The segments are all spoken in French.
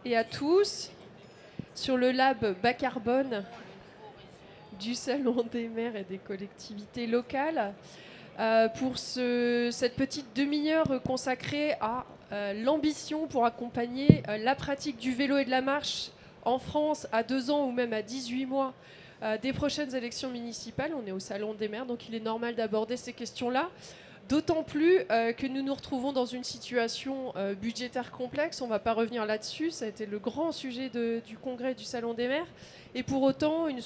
et à tous sur le lab bas carbone du Salon des maires et des collectivités locales pour cette petite demi-heure consacrée à l'ambition pour accompagner la pratique du vélo et de la marche en France à 2 ans ou même à 18 mois des prochaines élections municipales. On est au Salon des maires, donc il est normal d'aborder ces questions-là. D'autant plus que nous nous retrouvons dans une situation budgétaire complexe. On ne va pas revenir là-dessus. Ça a été le grand sujet du congrès du Salon des maires. Et pour autant, une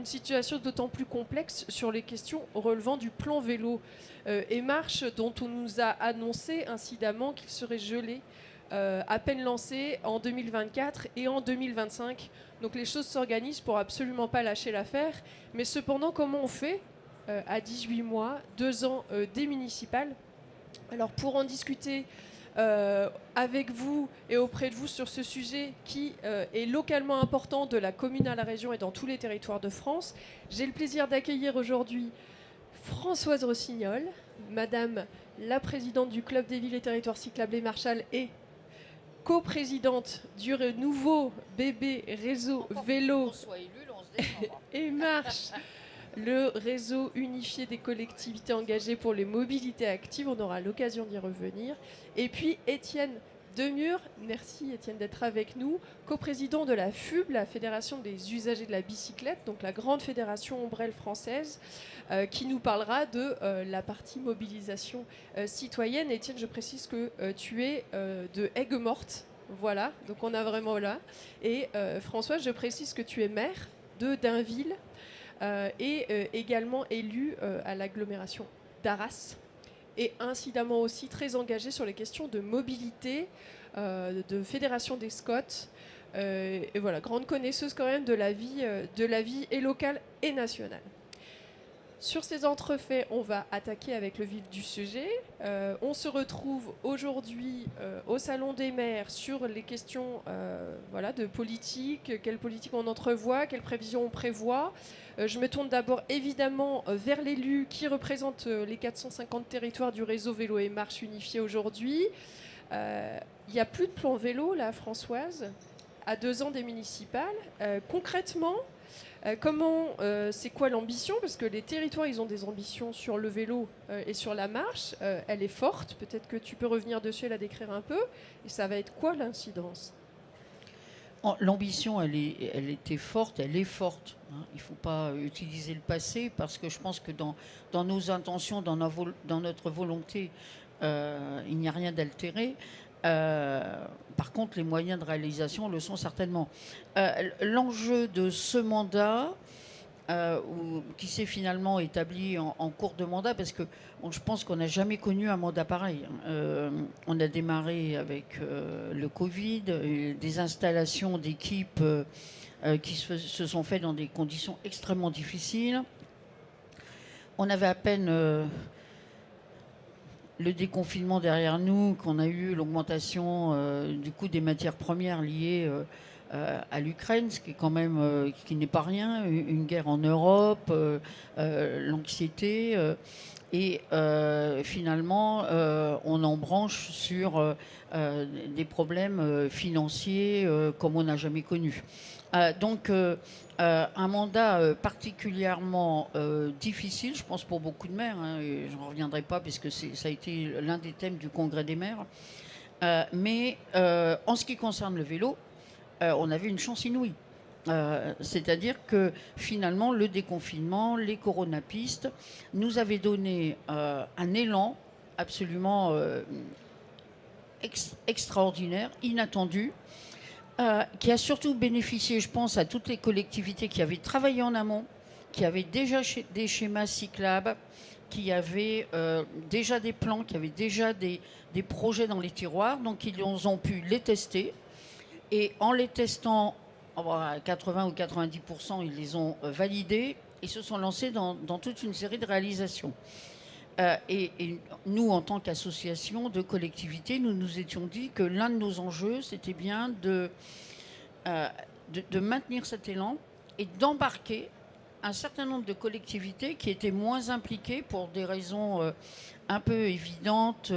situation d'autant plus complexe sur les questions relevant du plan vélo et marche dont on nous a annoncé incidemment qu'il serait gelé à peine lancé en 2024 et en 2025. Donc les choses s'organisent pour absolument pas lâcher l'affaire. Mais cependant, comment on fait à 18 mois, 2 ans des municipales? Alors pour en discuter avec vous et auprès de vous sur ce sujet qui est localement important de la commune à la région et dans tous les territoires de France, j'ai le plaisir d'accueillir aujourd'hui Françoise Rossignol, Madame la présidente du Club des villes et territoires cyclables et Marchal et coprésidente du nouveau bébé réseau vélo et marche, le réseau unifié des collectivités engagées pour les mobilités actives. On aura l'occasion d'y revenir. Et puis Étienne Demure, merci Étienne d'être avec nous, coprésident de la FUB, la Fédération des usagers de la bicyclette, donc la grande fédération ombrelle française, qui nous parlera de la partie mobilisation citoyenne. Étienne, je précise que tu es de Aigues-Mortes. Voilà, donc on a vraiment là. Et Françoise, je précise que tu es maire de Dainville et également élu à l'agglomération d'Arras et incidemment aussi très engagé sur les questions de mobilité, de fédération des Scots. Et voilà, grande connaisseuse quand même de la vie et locale et nationale. Sur ces entrefaits, on va attaquer avec le vif du sujet. On se retrouve aujourd'hui au Salon des maires sur les questions voilà, de politique, quelle politique on entrevoit, quelles prévisions on prévoit. Je me tourne d'abord évidemment vers l'élu qui représente les 450 territoires du réseau vélo et marche unifié aujourd'hui. Il n'y a plus de plan vélo là, Françoise, à 2 ans des municipales. Concrètement, c'est quoi l'ambition? Parce que les territoires, ils ont des ambitions sur le vélo et sur la marche. Elle est forte. Peut-être que tu peux revenir dessus et la décrire un peu. Et ça va être quoi l'incidence? L'ambition, elle était forte, elle est forte, hein. Il ne faut pas utiliser le passé parce que je pense que dans nos intentions, dans notre volonté, il n'y a rien d'altéré. Par contre, les moyens de réalisation le sont certainement. L'enjeu de ce mandat, qui s'est finalement établi en cours de mandat, parce que je pense qu'on n'a jamais connu un mandat pareil. On a démarré avec le Covid, des installations d'équipes qui se sont faites dans des conditions extrêmement difficiles. On avait à peine le déconfinement derrière nous, qu'on a eu l'augmentation du coût des matières premières liées à l'Ukraine, ce qui est quand même qui n'est pas rien, une guerre en Europe, l'anxiété, et finalement on embranche sur des problèmes financiers comme on n'a jamais connu. Donc un mandat particulièrement difficile, je pense, pour beaucoup de maires, hein, et je n'en reviendrai pas puisque ça a été l'un des thèmes du congrès des maires. Mais en ce qui concerne le vélo, on avait une chance inouïe. C'est-à-dire que finalement, le déconfinement, les coronapistes nous avaient donné un élan absolument extraordinaire, inattendu, qui a surtout bénéficié, je pense, à toutes les collectivités qui avaient travaillé en amont, qui avaient déjà des schémas cyclables, qui avaient déjà des plans, qui avaient déjà des projets dans les tiroirs. Donc ils ont pu les tester. Et en les testant, à 80 ou 90%, ils les ont validés et se sont lancés dans toute une série de réalisations. Et nous, en tant qu'association de collectivités, nous nous étions dit que l'un de nos enjeux, c'était bien de maintenir cet élan et d'embarquer un certain nombre de collectivités qui étaient moins impliquées pour des raisons un peu évidentes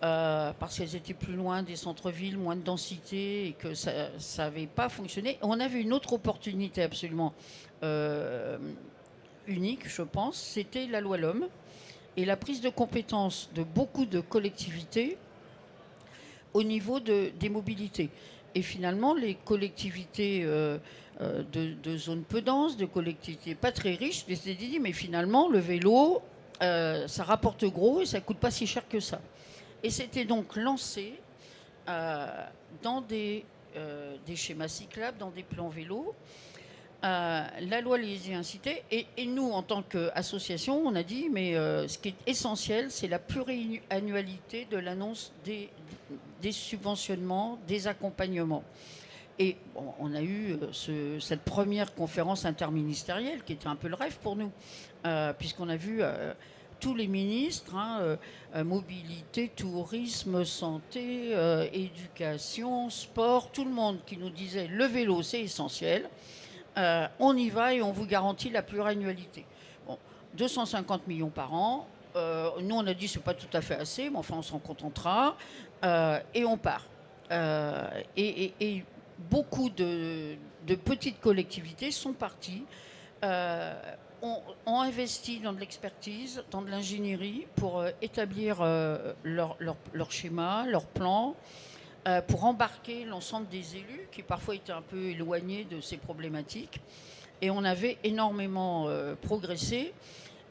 parce qu'elles étaient plus loin des centres-villes, moins de densité, et que ça n'avait pas fonctionné. On avait une autre opportunité absolument unique, je pense, c'était la loi L'Homme et la prise de compétence de beaucoup de collectivités au niveau des mobilités. Et finalement, les collectivités de zones peu denses, de collectivités pas très riches, se sont dit, mais finalement, le vélo, ça rapporte gros et ça coûte pas si cher que ça. Et c'était donc lancé dans des schémas cyclables, dans des plans vélo. La loi les y incitait. Et nous, en tant qu'association, on a dit, mais ce qui est essentiel, c'est la pluriannualité de l'annonce des subventionnements, des accompagnements. Et bon, on a eu cette première conférence interministérielle qui était un peu le rêve pour nous, puisqu'on a vu tous les ministres, mobilité, tourisme, santé, éducation, sport, tout le monde qui nous disait le vélo c'est essentiel, on y va et on vous garantit la pluriannualité. Bon, 250 millions par an, nous on a dit c'est pas tout à fait assez, mais enfin on s'en contentera, et on part. Et beaucoup de petites collectivités sont parties, ont investi dans de l'expertise, dans de l'ingénierie pour établir leur schéma, leur plan, pour embarquer l'ensemble des élus qui parfois étaient un peu éloignés de ces problématiques. Et on avait énormément progressé.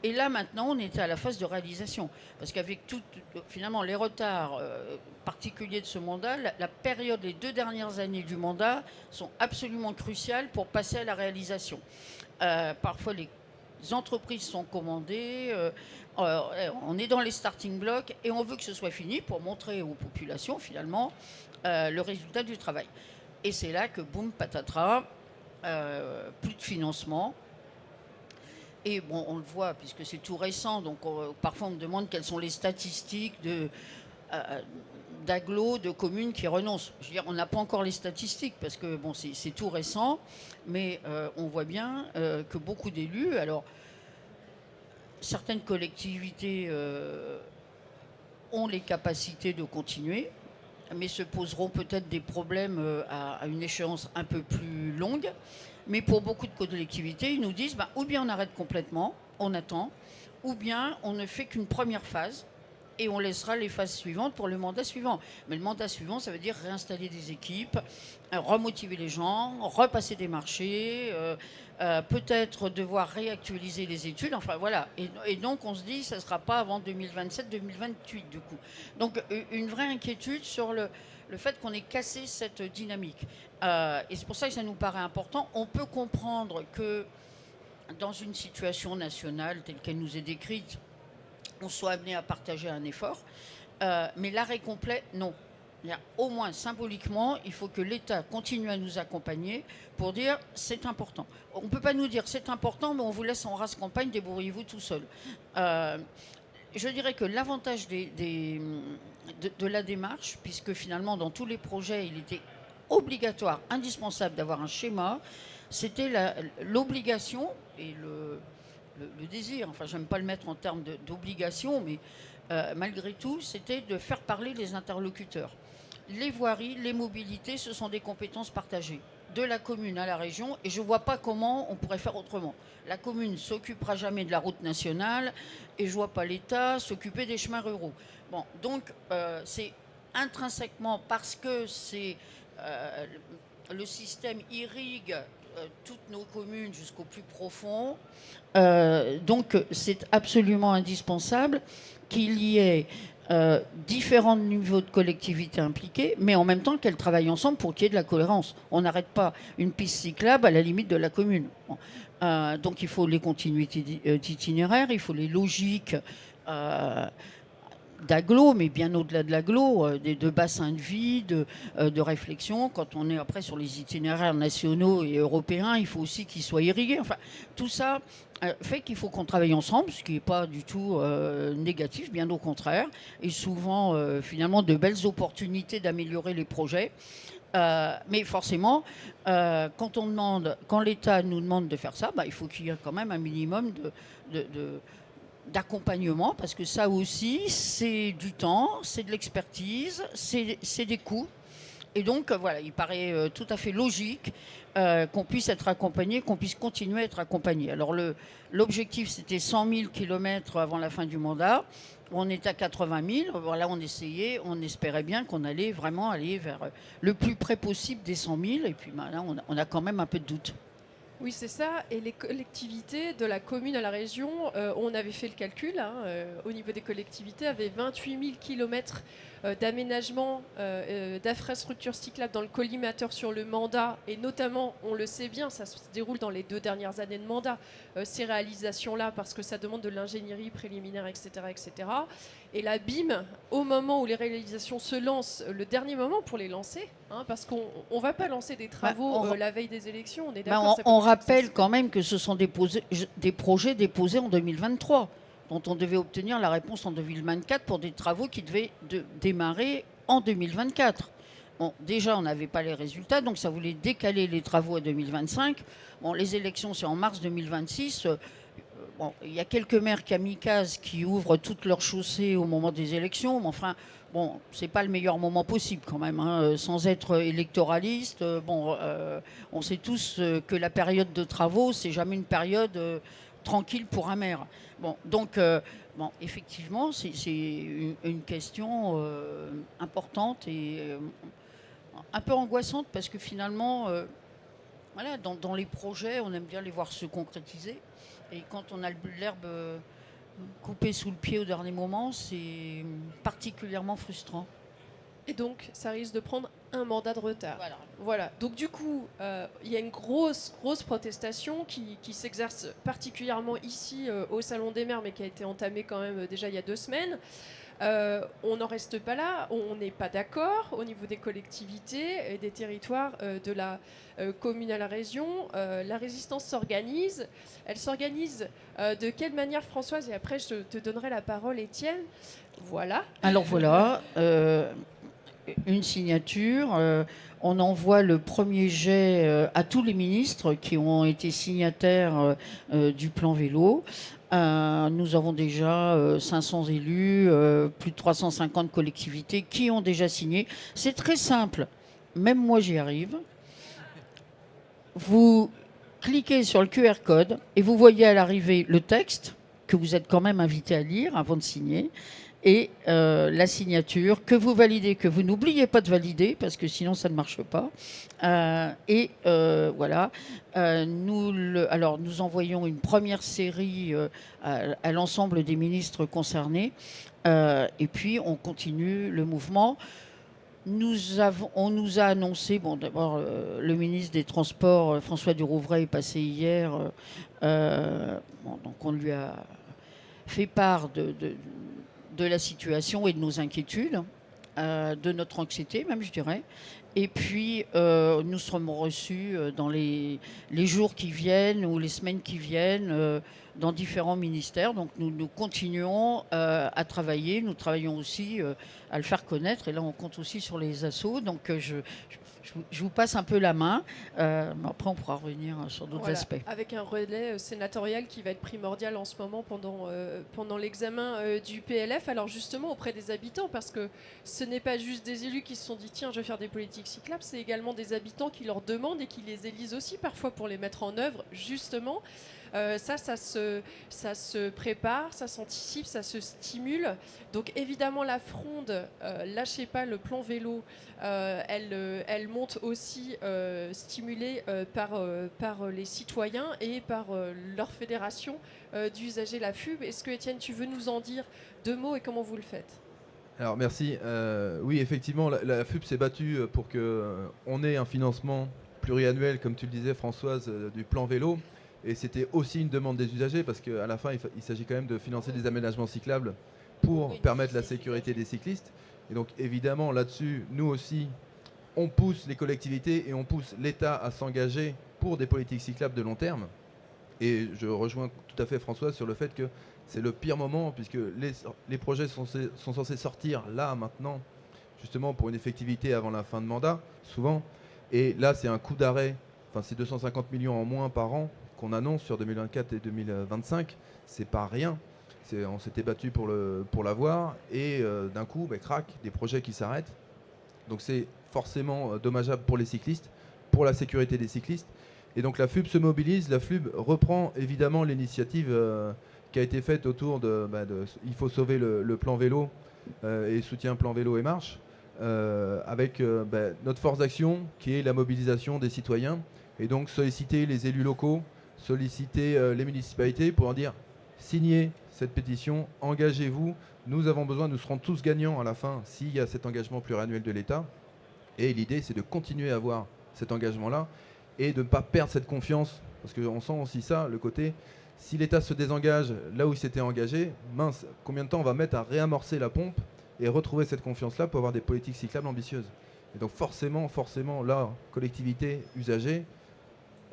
Et là, maintenant, on était à la phase de réalisation. Parce qu'avec finalement, les retards particuliers de ce mandat, la période, les 2 dernières années du mandat sont absolument cruciales pour passer à la réalisation. Parfois, les entreprises sont commandées, on est dans les starting blocks et on veut que ce soit fini pour montrer aux populations, finalement, le résultat du travail. Et c'est là que, boum, patatras, plus de financement. Et bon, on le voit, puisque c'est tout récent, donc parfois on me demande quelles sont les statistiques d'agglos, de communes qui renoncent. Je veux dire, on n'a pas encore les statistiques, parce que bon, c'est tout récent, mais on voit bien que beaucoup d'élus, alors certaines collectivités ont les capacités de continuer, mais se poseront peut-être des problèmes à une échéance un peu plus longue. Mais pour beaucoup de collectivités, ils nous disent ou bien on arrête complètement, on attend, ou bien on ne fait qu'une première phase et on laissera les phases suivantes pour le mandat suivant. Mais le mandat suivant, ça veut dire réinstaller des équipes, remotiver les gens, repasser des marchés, peut-être devoir réactualiser les études. Enfin voilà. Et donc on se dit, ça ne sera pas avant 2027-2028 du coup. Donc une vraie inquiétude sur le fait qu'on ait cassé cette dynamique. Et c'est pour ça que ça nous paraît important. On peut comprendre que dans une situation nationale telle qu'elle nous est décrite, on soit amené à partager un effort. Mais l'arrêt complet, non. Au moins symboliquement, il faut que l'État continue à nous accompagner pour dire c'est important. On ne peut pas nous dire c'est important, mais on vous laisse en race campagne, débrouillez-vous tout seul. Je dirais que l'avantage de la démarche, puisque finalement dans tous les projets, il était obligatoire, indispensable d'avoir un schéma, c'était l'obligation et le désir, enfin j'aime pas le mettre en termes d'obligation, mais malgré tout, c'était de faire parler les interlocuteurs. Les voiries, les mobilités, ce sont des compétences partagées, de la commune à la région, et je ne vois pas comment on pourrait faire autrement. La commune ne s'occupera jamais de la route nationale, et je ne vois pas l'État s'occuper des chemins ruraux. Bon, donc c'est intrinsèquement, parce que c'est le système irrigue toutes nos communes jusqu'au plus profond, donc c'est absolument indispensable qu'il y ait différents niveaux de collectivité impliqués, mais en même temps qu'elles travaillent ensemble pour qu'il y ait de la cohérence. On n'arrête pas une piste cyclable à la limite de la commune. Bon. Donc il faut les continuités d'itinéraire, il faut les logiques d'agglo, mais bien au-delà de l'agglo, de bassins de vie, de réflexion. Quand on est après sur les itinéraires nationaux et européens, il faut aussi qu'ils soient irrigués. Enfin, tout ça fait qu'il faut qu'on travaille ensemble, ce qui n'est pas du tout négatif, bien au contraire, et souvent finalement de belles opportunités d'améliorer les projets. Mais forcément, quand l'État nous demande de faire ça, il faut qu'il y ait quand même un minimum d'accompagnement, parce que ça aussi, c'est du temps, c'est de l'expertise, c'est des coûts. Et donc, voilà, il paraît tout à fait logique qu'on puisse être accompagné, qu'on puisse continuer à être accompagné. Alors, l'objectif, c'était 100 000 kilomètres avant la fin du mandat. On est à 80 000. Voilà, on essayait, on espérait bien qu'on allait vraiment aller vers le plus près possible des 100 000. Et puis, là, on a quand même un peu de doute. Oui, c'est ça. Et les collectivités, de la commune à la région, on avait fait le calcul, hein, au niveau des collectivités, avaient 28 000 kilomètres d'aménagement, d'infrastructures cyclables dans le collimateur sur le mandat. Et notamment, on le sait bien, ça se déroule dans les 2 dernières années de mandat, ces réalisations-là, parce que ça demande de l'ingénierie préliminaire, etc., etc. Et la BIM, au moment où les réalisations se lancent, le dernier moment pour les lancer, hein, parce qu'on ne va pas lancer des travaux la veille des élections, on est d'accord. On rappelle quand même que ce sont des projets déposés en 2023, dont on devait obtenir la réponse en 2024 pour des travaux qui devaient démarrer en 2024. Bon, déjà, on n'avait pas les résultats, donc ça voulait décaler les travaux à 2025. Bon, les élections, c'est en mars 2026. Bon, il y a quelques maires kamikazes qui ouvrent toutes leurs chaussées au moment des élections, mais enfin, bon, c'est pas le meilleur moment possible quand même, hein, sans être électoraliste. On sait tous que la période de travaux, c'est jamais une période tranquille pour un maire. Bon, donc, effectivement, c'est une question importante et un peu angoissante parce que finalement, voilà, dans les projets, on aime bien les voir se concrétiser. Et quand on a l'herbe coupée sous le pied au dernier moment, c'est particulièrement frustrant. Et donc, ça risque de prendre un mandat de retard. Voilà. Donc, du coup, il y a une grosse protestation qui s'exerce particulièrement ici au Salon des maires, mais qui a été entamée quand même déjà il y a 2 semaines. On n'en reste pas là, on n'est pas d'accord au niveau des collectivités et des territoires de la commune à la région. La résistance s'organise. Elle s'organise de quelle manière, Françoise? Et après, je te donnerai la parole, Étienne. Voilà. Alors voilà, une signature. On envoie le premier jet à tous les ministres qui ont été signataires du plan vélo. Nous avons déjà 500 élus, plus de 350 collectivités qui ont déjà signé. C'est très simple. Même moi, j'y arrive. Vous cliquez sur le QR code et vous voyez à l'arrivée le texte que vous êtes quand même invité à lire avant de signer et la signature que vous validez, que vous n'oubliez pas de valider parce que sinon ça ne marche pas. Voilà. Nous envoyons une première série à l'ensemble des ministres concernés et puis on continue le mouvement. On nous a annoncé, bon d'abord le ministre des Transports, François Durouvray, est passé hier, donc on lui a fait part de la situation et de nos inquiétudes, de notre anxiété même, je dirais. Et puis, nous serons reçus dans les jours qui viennent ou les semaines qui viennent dans différents ministères. Donc, nous continuons à travailler. Nous travaillons aussi à le faire connaître. Et là, on compte aussi sur les assos. Donc, je vous passe un peu la main. Mais après, on pourra revenir sur d'autres aspects. Avec un relais sénatorial qui va être primordial en ce moment pendant l'examen du PLF. Alors justement auprès des habitants, parce que ce n'est pas juste des élus qui se sont dit tiens, je vais faire des politiques cyclables, c'est également des habitants qui leur demandent et qui les élisent aussi parfois pour les mettre en œuvre justement. Ça se prépare, ça s'anticipe, ça se stimule. Donc évidemment la fronde, lâchez pas le plan vélo, elle monte aussi stimulée par les citoyens et par leur fédération d'usagers, la FUB. Est-ce que Étienne, tu veux nous en dire 2 mots et comment vous le faites? Alors merci. Oui, effectivement, la FUB s'est battue pour qu'on ait un financement pluriannuel, comme tu le disais Françoise, du plan vélo. Et c'était aussi une demande des usagers parce qu'à la fin, il s'agit quand même de financer des aménagements cyclables pour permettre la sécurité des cyclistes. Et donc évidemment, là-dessus, nous aussi, on pousse les collectivités et on pousse l'État à s'engager pour des politiques cyclables de long terme. Et je rejoins tout à fait Françoise sur le fait que c'est le pire moment puisque les projets sont censés sortir là, maintenant, justement pour une effectivité avant la fin de mandat, souvent. Et là, c'est un coup d'arrêt, enfin c'est 250 millions en moins par an qu'on annonce sur 2024 et 2025, c'est pas rien. On s'était battu pour l'avoir, et d'un coup, crac, des projets qui s'arrêtent. Donc c'est forcément dommageable pour les cyclistes, pour la sécurité des cyclistes. Et donc la FUB se mobilise, la FUB reprend évidemment l'initiative qui a été faite autour il faut sauver le plan vélo et soutien plan vélo et marche, avec notre force d'action qui est la mobilisation des citoyens, et donc solliciter les élus locaux, solliciter les municipalités pour en dire signez cette pétition, engagez-vous, nous avons besoin, nous serons tous gagnants à la fin s'il y a cet engagement pluriannuel de l'État. Et l'idée, c'est de continuer à avoir cet engagement-là et de ne pas perdre cette confiance, parce qu'on sent aussi ça, le côté, si l'État se désengage là où il s'était engagé, mince, combien de temps on va mettre à réamorcer la pompe et retrouver cette confiance-là pour avoir des politiques cyclables ambitieuses. Et donc forcément, là, collectivité, usagers,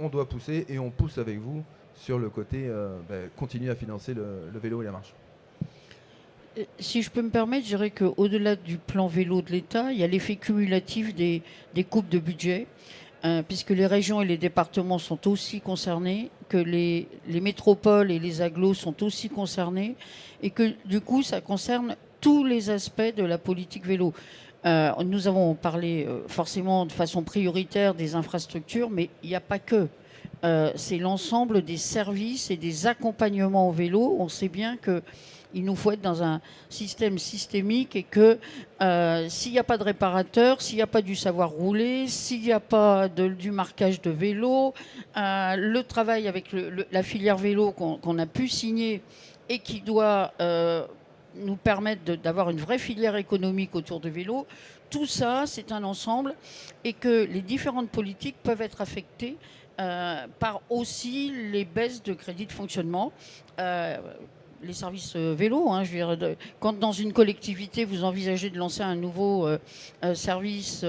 on doit pousser, et on pousse avec vous sur le côté continuer à financer le vélo et la marche. Si je peux me permettre, je dirais qu'au-delà du plan vélo de l'État, il y a l'effet cumulatif des coupes de budget, puisque les régions et les départements sont aussi concernés, que les métropoles et les agglos sont aussi concernés, et que du coup, ça concerne tous les aspects de la politique vélo. Nous avons parlé forcément de façon prioritaire des infrastructures, mais il n'y a pas que. C'est l'ensemble des services et des accompagnements au vélo. On sait bien qu'il nous faut être dans un système systémique, et que s'il n'y a pas de réparateur, s'il n'y a pas du savoir rouler, s'il n'y a pas du marquage de vélo, le travail avec la filière vélo qu'on a pu signer et qui doit nous permettre d'avoir une vraie filière économique autour du vélo, tout ça, c'est un ensemble, et que les différentes politiques peuvent être affectées par aussi les baisses de crédits de fonctionnement. Les services vélo, je veux dire, quand dans une collectivité vous envisagez de lancer un nouveau service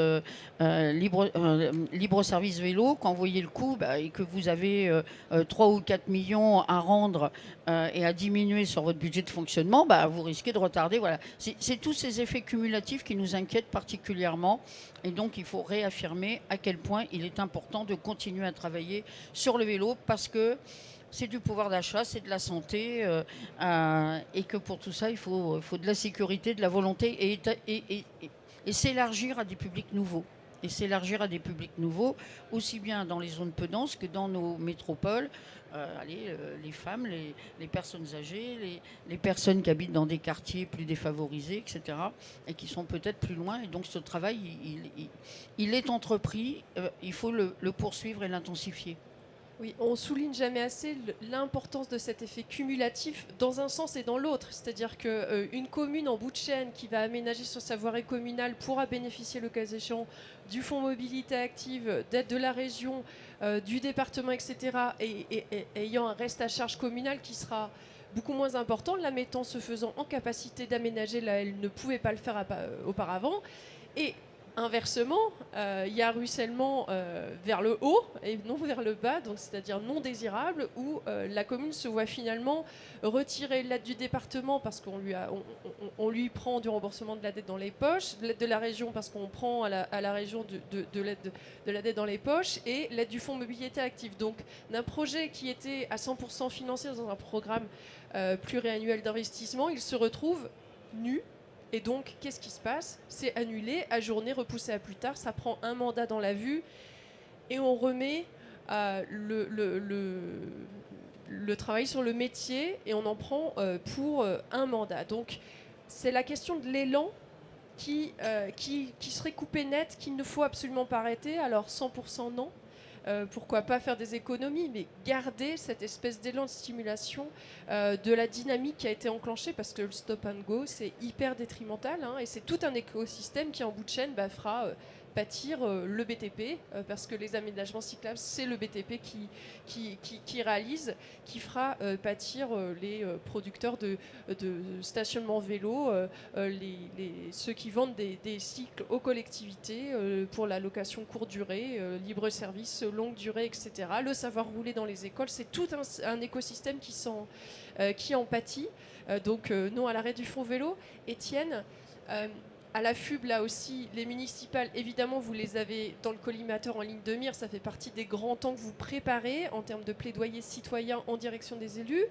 libre service vélo, quand vous voyez le coût et que vous avez 3 ou 4 millions à rendre et à diminuer sur votre budget de fonctionnement, vous risquez de retarder. Voilà. C'est tous ces effets cumulatifs qui nous inquiètent particulièrement, et donc il faut réaffirmer à quel point il est important de continuer à travailler sur le vélo, parce que c'est du pouvoir d'achat, c'est de la santé, et que pour tout ça, il faut de la sécurité, de la volonté, et s'élargir à des publics nouveaux. Et s'élargir à des publics nouveaux, aussi bien dans les zones peu denses que dans nos métropoles. Les femmes, les personnes âgées, les personnes qui habitent dans des quartiers plus défavorisés, etc., et qui sont peut-être plus loin. Et donc ce travail, il est entrepris, il faut le poursuivre et l'intensifier. Oui, on souligne jamais assez l'importance de cet effet cumulatif dans un sens et dans l'autre. C'est-à-dire qu'une commune en bout de chaîne qui va aménager sur sa voirie communale pourra bénéficier, le cas échéant, du fonds mobilité active, d'aide de la région, du département, etc., et ayant un reste à charge communal qui sera beaucoup moins important, la mettant, ce faisant, en capacité d'aménager là elle ne pouvait pas le faire auparavant. Et inversement, il y a un ruissellement vers le haut et non vers le bas, donc c'est-à-dire non désirable, où la commune se voit finalement retirer l'aide du département parce qu'on lui prend du remboursement de la dette dans les poches, l'aide de la région parce qu'on prend à la région de la dette dans les poches, et l'aide du fonds mobilité active. Donc d'un projet qui était à 100% financé dans un programme pluriannuel d'investissement, il se retrouve nu. Et donc, qu'est-ce qui se passe? C'est annulé, ajourné, repoussé à plus tard. Ça prend un mandat dans la vue et on remet le travail sur le métier et on en prend pour un mandat. Donc, c'est la question de l'élan qui serait coupé net, qu'il ne faut absolument pas arrêter. Alors, 100% non. Pourquoi pas faire des économies, mais garder cette espèce d'élan de stimulation de la dynamique qui a été enclenchée, parce que le stop and go, c'est hyper détrimental, et c'est tout un écosystème qui, en bout de chaîne, fera pâtir le BTP, parce que les aménagements cyclables, c'est le BTP qui réalise, qui fera pâtir les producteurs de stationnement vélo, ceux qui vendent des cycles aux collectivités pour la location courte durée, libre service, longue durée, etc. Le savoir rouler dans les écoles, c'est tout un écosystème qui en pâtit. Donc non à l'arrêt du fonds vélo. Étienne, à la FUB, là aussi, les municipales, évidemment, vous les avez dans le collimateur en ligne de mire. Ça fait partie des grands temps que vous préparez en termes de plaidoyer citoyen en direction des élus.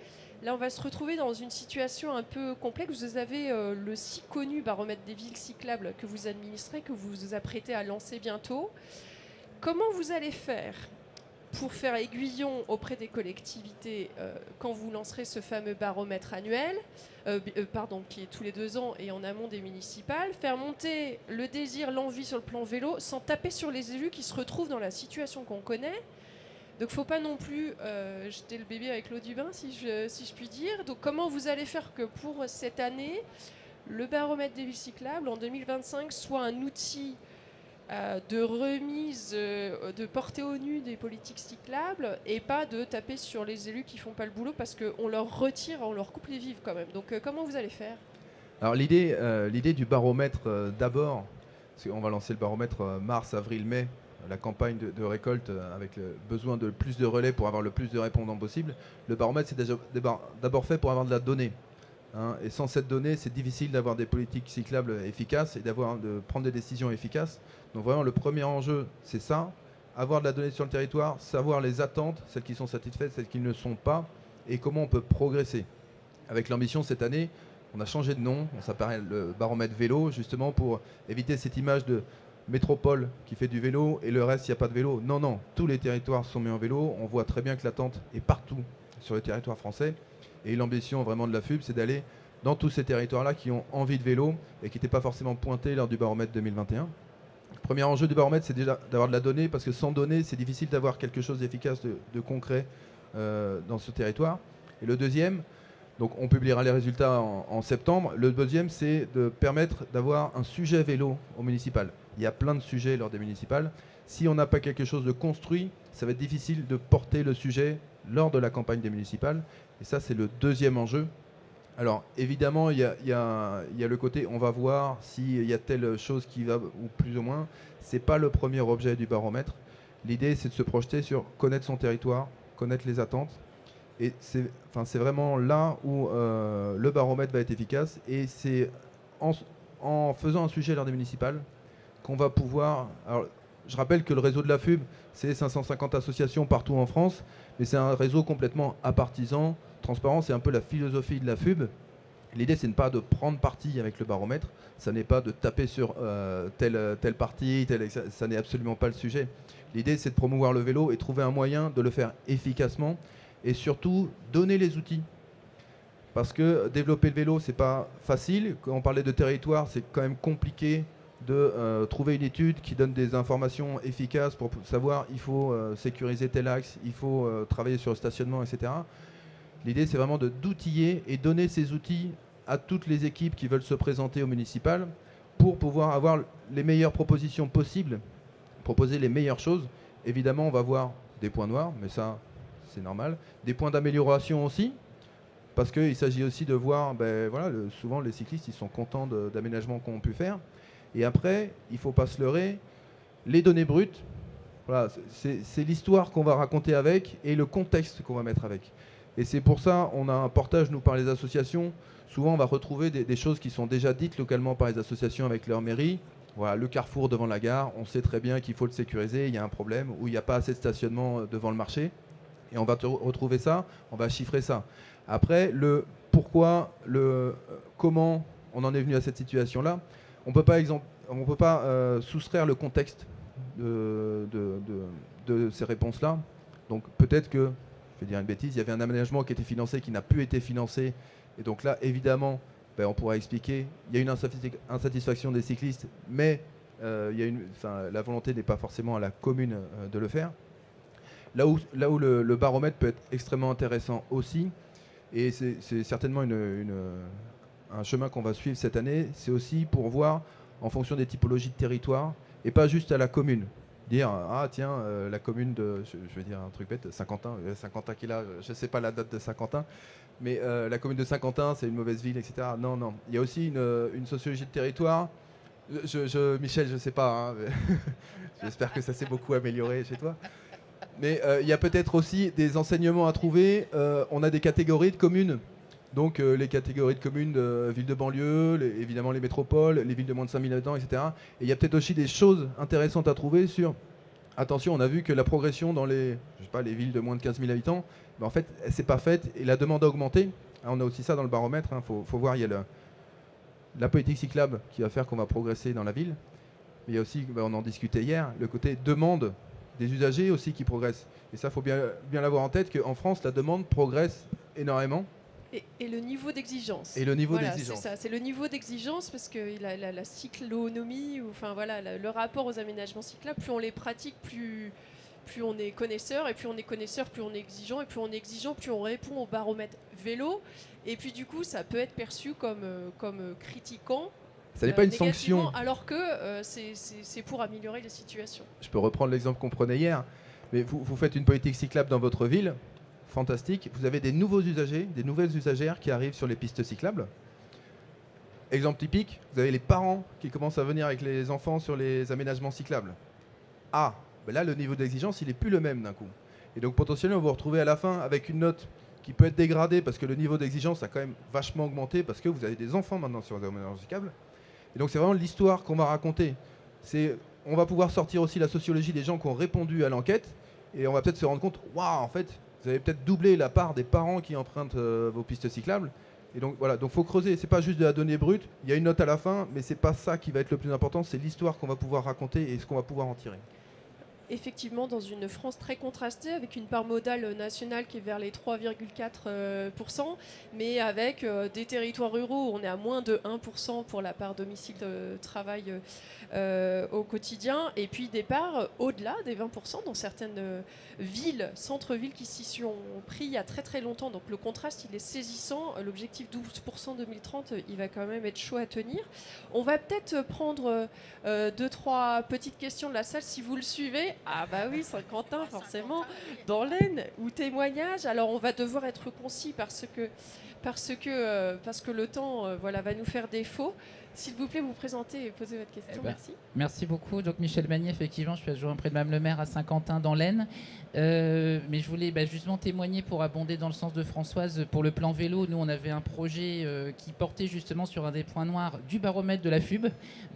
Là, on va se retrouver dans une situation un peu complexe. Vous avez le si connu baromètre des villes cyclables que vous administrez, que vous vous apprêtez à lancer bientôt. Comment vous allez faire pour faire aiguillon auprès des collectivités quand vous lancerez ce fameux baromètre annuel, qui est tous les 2 ans et en amont des municipales, faire monter le désir, l'envie sur le plan vélo sans taper sur les élus qui se retrouvent dans la situation qu'on connaît. Donc il ne faut pas non plus jeter le bébé avec l'eau du bain, si je puis dire. Donc comment vous allez faire que pour cette année, le baromètre des villes cyclables en 2025 soit un outil de remise, de portée au nu des politiques cyclables et pas de taper sur les élus qui font pas le boulot parce qu'on leur retire, on leur coupe les vivres quand même. Donc comment vous allez faire ? Alors l'idée du baromètre d'abord, parce qu'on va lancer le baromètre mars, avril, mai, la campagne de récolte avec le besoin de plus de relais pour avoir le plus de répondants possible. Le baromètre c'est d'abord fait pour avoir de la donnée. Hein, et sans cette donnée, c'est difficile d'avoir des politiques cyclables efficaces et de prendre des décisions efficaces. Donc vraiment, le premier enjeu, c'est ça, avoir de la donnée sur le territoire, savoir les attentes, celles qui sont satisfaites, celles qui ne le sont pas, et comment on peut progresser. Avec l'ambition cette année, on a changé de nom, on s'appelle le baromètre vélo, justement pour éviter cette image de métropole qui fait du vélo et le reste, il n'y a pas de vélo. Non, non, tous les territoires sont mis en vélo, on voit très bien que l'attente est partout sur le territoire français. Et l'ambition vraiment de la FUB, c'est d'aller dans tous ces territoires-là qui ont envie de vélo et qui n'étaient pas forcément pointés lors du baromètre 2021. Le premier enjeu du baromètre, c'est déjà d'avoir de la donnée, parce que sans données, c'est difficile d'avoir quelque chose d'efficace, de concret dans ce territoire. Et le deuxième, donc on publiera les résultats en septembre. Le deuxième, c'est de permettre d'avoir un sujet vélo au municipal. Il y a plein de sujets lors des municipales. Si on n'a pas quelque chose de construit, ça va être difficile de porter le sujet lors de la campagne des municipales. Et ça, c'est le deuxième enjeu. Alors, évidemment, il y a le côté, on va voir s'il y a telle chose qui va, ou plus ou moins. Ce n'est pas le premier objet du baromètre. L'idée, c'est de se projeter sur connaître son territoire, connaître les attentes. Et c'est vraiment là où le baromètre va être efficace. Et c'est en faisant un sujet lors des municipales qu'on va pouvoir... Alors, je rappelle que le réseau de la FUB, c'est 550 associations partout en France, mais c'est un réseau complètement apartisan, transparent, c'est un peu la philosophie de la FUB. L'idée, c'est pas de prendre parti avec le baromètre, ça n'est pas de taper sur tel parti, ça n'est absolument pas le sujet. L'idée, c'est de promouvoir le vélo et trouver un moyen de le faire efficacement et surtout donner les outils. Parce que développer le vélo, c'est pas facile. Quand on parlait de territoire, c'est quand même compliqué de trouver une étude qui donne des informations efficaces pour savoir il faut sécuriser tel axe, il faut travailler sur le stationnement, etc. L'idée, c'est vraiment d'outiller et donner ces outils à toutes les équipes qui veulent se présenter au municipal pour pouvoir avoir les meilleures propositions possibles, proposer les meilleures choses. Évidemment, on va voir des points noirs, mais ça, c'est normal. Des points d'amélioration aussi, parce qu'il s'agit aussi de voir, souvent les cyclistes, ils sont contents d'aménagements qu'on a pu faire. Et après, il ne faut pas se leurrer, les données brutes, voilà, c'est l'histoire qu'on va raconter avec et le contexte qu'on va mettre avec. Et c'est pour ça, on a un portage, nous, par les associations. Souvent, on va retrouver des choses qui sont déjà dites localement par les associations avec leur mairie. Voilà, le carrefour devant la gare, on sait très bien qu'il faut le sécuriser, il y a un problème, ou il n'y a pas assez de stationnement devant le marché. Et on va retrouver ça, on va chiffrer ça. Après, le pourquoi, le comment on en est venu à cette situation-là, on ne peut pas soustraire le contexte de ces réponses-là. Donc peut-être que, je vais dire une bêtise, il y avait un aménagement qui était financé, qui n'a plus été financé. Et donc là, évidemment, on pourra expliquer, il y a une insatisfaction des cyclistes, mais la volonté n'est pas forcément à la commune de le faire. Là où le baromètre peut être extrêmement intéressant aussi, et c'est certainement un chemin qu'on va suivre cette année, c'est aussi pour voir en fonction des typologies de territoire et pas juste à la commune. Dire, ah tiens, la commune de, je vais dire un truc bête, Saint-Quentin qui est là, je ne sais pas la date de Saint-Quentin, mais la commune de Saint-Quentin, c'est une mauvaise ville, etc. Non, non, il y a aussi une sociologie de territoire. Michel, je ne sais pas, hein, j'espère que ça s'est beaucoup amélioré chez toi. Mais il y a peut-être aussi des enseignements à trouver. On a des catégories de communes. Donc les catégories de communes, villes de banlieue, évidemment les métropoles, les villes de moins de 5000 habitants, etc. Et il y a peut-être aussi des choses intéressantes à trouver sur... Attention, on a vu que la progression dans les, je sais pas, les villes de moins de 15 000 habitants, en fait, elle s'est pas faite et la demande a augmenté. On a aussi ça dans le baromètre. Faut voir, il y a la politique cyclable qui va faire qu'on va progresser dans la ville. Mais il y a aussi, on en discutait hier, le côté demande des usagers aussi qui progresse. Et ça, il faut bien l'avoir en tête qu'en France, la demande progresse énormément. Et le niveau d'exigence. Et le niveau voilà, d'exigence. C'est ça, c'est le niveau d'exigence parce que la cyclonomie, ou enfin voilà, le rapport aux aménagements cyclables, plus on les pratique, plus on est connaisseur, et plus on est connaisseur, plus on est exigeant, et plus on est exigeant, plus on répond au baromètre vélo. Et puis du coup, ça peut être perçu comme critiquant. Ça n'est pas une sanction. Alors que c'est pour améliorer les situations. Je peux reprendre l'exemple qu'on prenait hier, mais vous faites une politique cyclable dans votre ville. Fantastique. Vous avez des nouveaux usagers, des nouvelles usagères qui arrivent sur les pistes cyclables. Exemple typique, vous avez les parents qui commencent à venir avec les enfants sur les aménagements cyclables. Ah, ben là, le niveau d'exigence, il n'est plus le même d'un coup. Et donc, potentiellement, vous vous retrouvez à la fin avec une note qui peut être dégradée parce que le niveau d'exigence a quand même vachement augmenté parce que vous avez des enfants maintenant sur les aménagements cyclables. Et donc, c'est vraiment l'histoire qu'on va raconter. On va pouvoir sortir aussi la sociologie des gens qui ont répondu à l'enquête et on va peut-être se rendre compte, waouh, en fait, vous avez peut-être doublé la part des parents qui empruntent vos pistes cyclables. Et donc voilà, donc faut creuser. C'est pas juste de la donnée brute. Il y a une note à la fin, mais c'est pas ça qui va être le plus important. C'est l'histoire qu'on va pouvoir raconter et ce qu'on va pouvoir en tirer. Effectivement, dans une France très contrastée, avec une part modale nationale qui est vers les 3,4%, mais avec des territoires ruraux où on est à moins de 1% pour la part domicile-travail au quotidien, et puis des parts au-delà des 20% dans certaines villes, centres-villes qui s'y sont pris il y a très très longtemps. Donc le contraste, il est saisissant. L'objectif 12% 2030, il va quand même être chaud à tenir. On va peut-être prendre 2-3 petites questions de la salle si vous le suivez. Ah bah oui, Saint-Quentin, forcément, dans l'Aisne, ou témoignage. Alors on va devoir être concis parce que le temps va nous faire défaut. S'il vous plaît, vous présentez et posez votre question. Merci. Merci beaucoup. Donc Michel Magnier, effectivement, je suis adjoint près de Mme le maire à Saint-Quentin dans l'Aisne. Mais je voulais justement témoigner pour abonder dans le sens de Françoise pour le plan vélo. Nous, on avait un projet qui portait justement sur un des points noirs du baromètre de la FUB.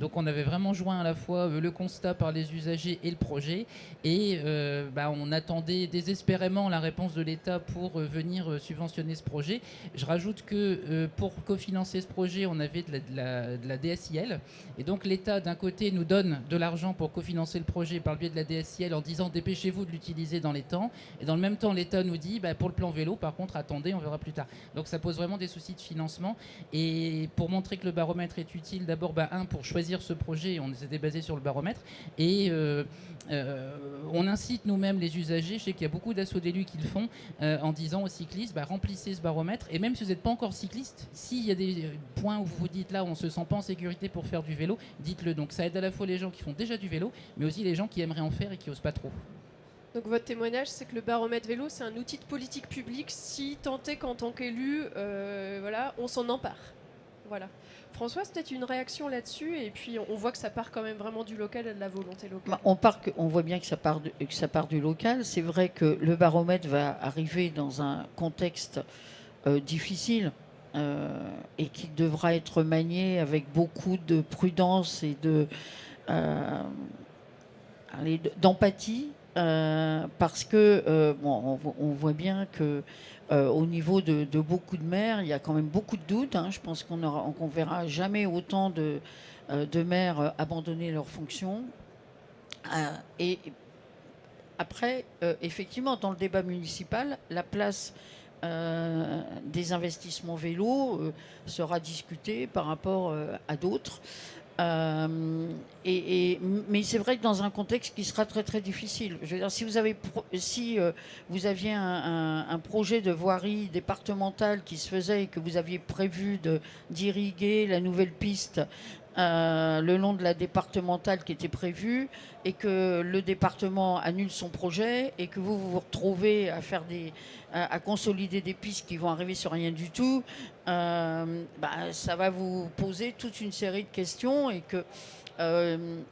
Donc on avait vraiment joint à la fois le constat par les usagers et le projet. Et on attendait désespérément la réponse de l'État pour venir subventionner ce projet. Je rajoute que pour cofinancer ce projet, on avait de la DSIL. Et donc l'État, d'un côté, nous donne de l'argent pour cofinancer le projet par le biais de la DSIL en disant dépêchez-vous de l'utiliser dans les temps. Et dans le même temps, l'État nous dit pour le plan vélo, par contre, attendez, on verra plus tard. Donc ça pose vraiment des soucis de financement. Et pour montrer que le baromètre est utile, d'abord, pour choisir ce projet, on s'était basé sur le baromètre. Et on incite nous-mêmes les usagers, je sais qu'il y a beaucoup d'assauts d'élus qui le font, en disant aux cyclistes, remplissez ce baromètre. Et même si vous n'êtes pas encore cycliste, s'il y a des points où vous vous dites là, on ne se sent pas en sécurité pour faire du vélo, dites-le. Donc ça aide à la fois les gens qui font déjà du vélo, mais aussi les gens qui aimeraient en faire et qui n'osent pas trop. Donc votre témoignage, c'est que le baromètre vélo, c'est un outil de politique publique si tant est qu'en tant qu'élu, on s'en empare. Voilà. Françoise, peut-être une réaction là-dessus, et puis on voit que ça part quand même vraiment du local et de la volonté locale. On voit bien que ça part du local. C'est vrai que le baromètre va arriver dans un contexte difficile et qui devra être manié avec beaucoup de prudence et d'empathie, parce que on voit bien que au niveau de beaucoup de maires, il y a quand même beaucoup de doutes. Je pense qu'on verra jamais autant de maires abandonner leurs fonctions. Et après, effectivement, dans le débat municipal, la place des investissements vélos sera discutée par rapport à d'autres. Mais c'est vrai que dans un contexte qui sera très très difficile. Je veux dire, si vous aviez un projet de voirie départementale qui se faisait et que vous aviez prévu d'irriguer la nouvelle piste le long de la départementale qui était prévue, et que le département annule son projet et que vous vous retrouvez à faire à consolider des pistes qui vont arriver sur rien du tout, ça va vous poser toute une série de questions. Et que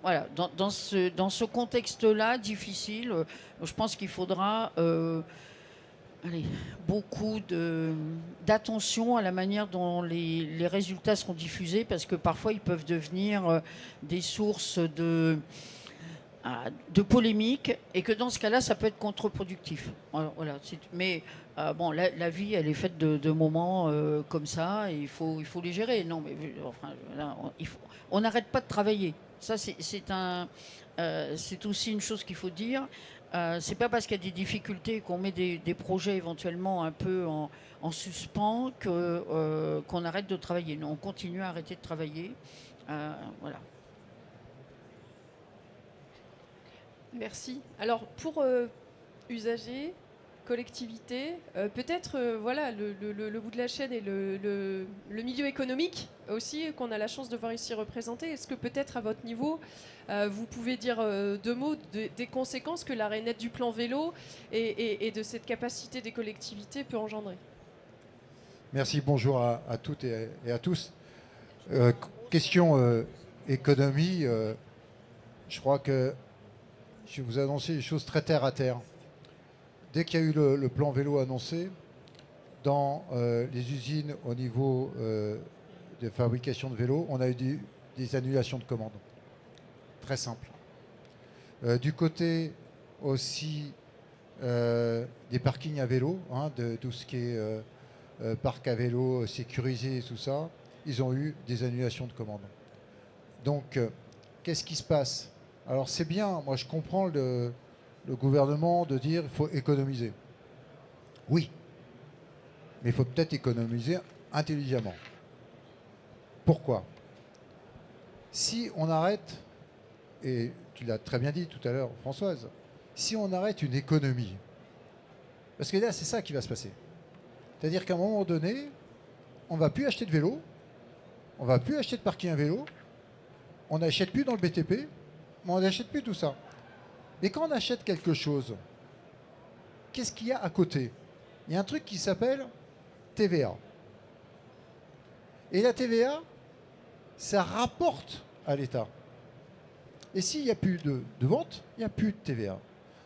voilà, dans ce contexte-là difficile, je pense qu'il faudra allez, beaucoup d'attention à la manière dont les résultats seront diffusés, parce que parfois ils peuvent devenir des sources de polémiques, et que dans ce cas-là, ça peut être contre-productif. Voilà, mais bon, la vie, elle est faite de moments comme ça, et il faut les gérer. Non, mais enfin, là, on n'arrête pas de travailler. Ça, c'est aussi une chose qu'il faut dire. C'est pas parce qu'il y a des difficultés qu'on met des projets éventuellement un peu en suspens qu'on arrête de travailler. Non, on continue à arrêter de travailler. Voilà. Merci. Alors, pour usagers, collectivités, peut-être voilà, le bout de la chaîne et le milieu économique aussi, qu'on a la chance de voir ici représenté. Est-ce que peut-être à votre niveau, vous pouvez dire deux mots des conséquences que l'arrêt net du plan vélo et de cette capacité des collectivités peut engendrer? Merci, bonjour à toutes et à tous. Question économie, je crois que je vais vous annoncer des choses très terre à terre. Dès qu'il y a eu le plan vélo annoncé, dans les usines au niveau de fabrication de vélos, on a eu des annulations de commandes. Très simple. Du côté aussi des parkings à vélo, de tout ce qui est parc à vélo sécurisé et tout ça, ils ont eu des annulations de commandes. Donc, qu'est-ce qui se passe? Alors c'est bien, moi je comprends le gouvernement de dire qu'il faut économiser. Oui, mais il faut peut-être économiser intelligemment. Pourquoi? Si on arrête, et tu l'as très bien dit tout à l'heure Françoise, si on arrête une économie, parce que là c'est ça qui va se passer. C'est-à-dire qu'à un moment donné, on ne va plus acheter de vélo, on ne va plus acheter de parking à vélo, on n'achète plus dans le BTP, mais on n'achète plus tout ça. Mais quand on achète quelque chose, qu'est-ce qu'il y a à côté? Il y a un truc qui s'appelle TVA. Et la TVA, ça rapporte à l'État. Et s'il n'y a plus de vente, il n'y a plus de TVA.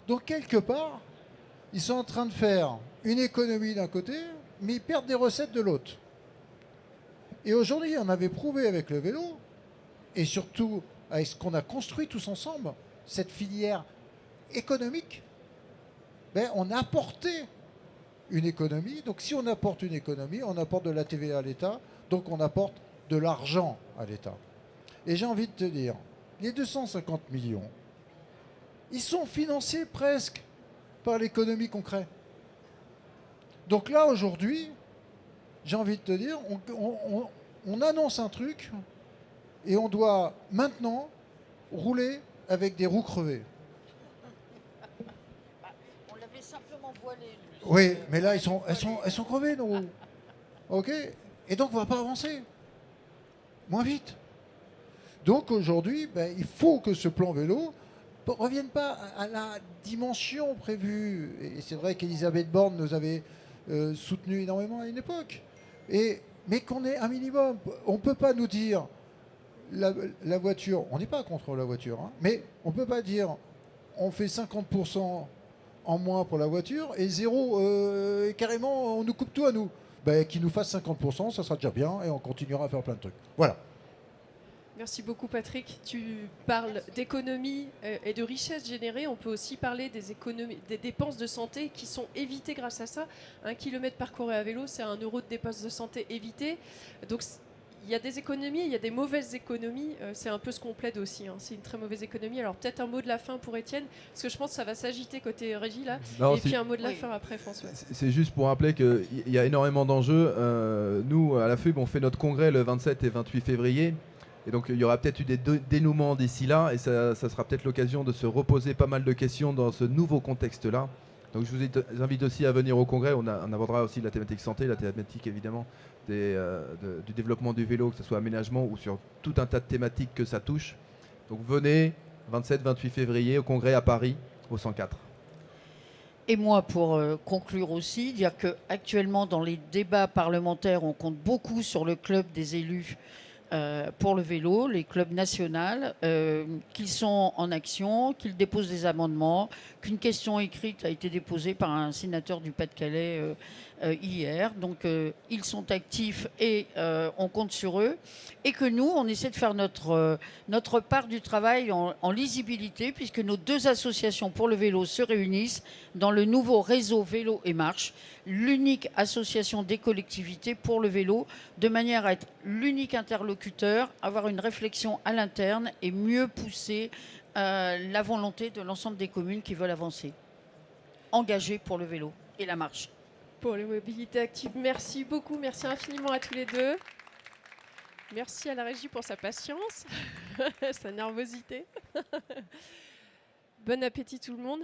Donc quelque part, ils sont en train de faire une économie d'un côté, mais ils perdent des recettes de l'autre. Et aujourd'hui, on avait prouvé avec le vélo, et surtout avec ce qu'on a construit tous ensemble, cette filière économique, on a apporté une économie. Donc si on apporte une économie, on apporte de la TVA à l'État, donc on apporte de l'argent à l'État. Et j'ai envie de te dire, les 250 millions, ils sont financés presque par l'économie qu'on crée. Donc là, aujourd'hui, j'ai envie de te dire, on annonce un truc et on doit maintenant rouler avec des roues crevées. On l'avait simplement voilé. Oui, mais là, elles sont crevées, nos roues. OK? Et donc, on ne va pas avancer. Moins vite. Donc, aujourd'hui, il faut que ce plan vélo ne revienne pas à la dimension prévue. Et c'est vrai qu'Elisabeth Borne nous avait soutenu énormément à une époque. Mais qu'on ait un minimum. On ne peut pas nous dire la voiture, on n'est pas contre la voiture, mais on ne peut pas dire on fait 50% en moins pour la voiture et zéro, et carrément on nous coupe tout à nous. Qu'il nous fasse 50%, ça sera déjà bien et on continuera à faire plein de trucs. Voilà. Merci beaucoup Patrick. Tu parles d'économie et de richesse générée. On peut aussi parler des dépenses de santé qui sont évitées grâce à ça. 1 kilomètre parcouru à vélo, c'est 1 euro de dépenses de santé évitées. Donc il y a des économies, il y a des mauvaises économies. C'est un peu ce qu'on plaide aussi. C'est une très mauvaise économie. Alors peut-être un mot de la fin pour Étienne, parce que je pense que ça va s'agiter côté régie là. Non, et puis un mot de la fin après François. C'est juste pour rappeler qu'il y a énormément d'enjeux. Nous, à la FUB, on fait notre congrès le 27 et 28 février. Et donc il y aura peut-être eu des dénouements d'ici là. Et ça sera peut-être l'occasion de se reposer pas mal de questions dans ce nouveau contexte-là. Donc je vous invite aussi à venir au congrès. On abordera aussi la thématique santé, la thématique évidemment du développement du vélo, que ce soit aménagement ou sur tout un tas de thématiques que ça touche. Donc venez 27-28 février au congrès à Paris, au 104. Et moi, pour conclure aussi, dire qu'actuellement dans les débats parlementaires, on compte beaucoup sur le club des élus pour le vélo, les clubs nationaux, qu'ils sont en action, qu'ils déposent des amendements, qu'une question écrite a été déposée par un sénateur du Pas-de-Calais hier. Donc ils sont actifs et on compte sur eux. Et que nous, on essaie de faire notre part du travail en lisibilité, puisque nos 2 associations pour le vélo se réunissent dans le nouveau réseau Vélo et Marche, l'unique association des collectivités pour le vélo, de manière à être l'unique interlocuteur, avoir une réflexion à l'interne et mieux pousser la volonté de l'ensemble des communes qui veulent avancer, engagées pour le vélo et la marche. Pour les mobilités actives, merci beaucoup, merci infiniment à tous les deux. Merci à la régie pour sa patience, sa nervosité. Bon appétit tout le monde.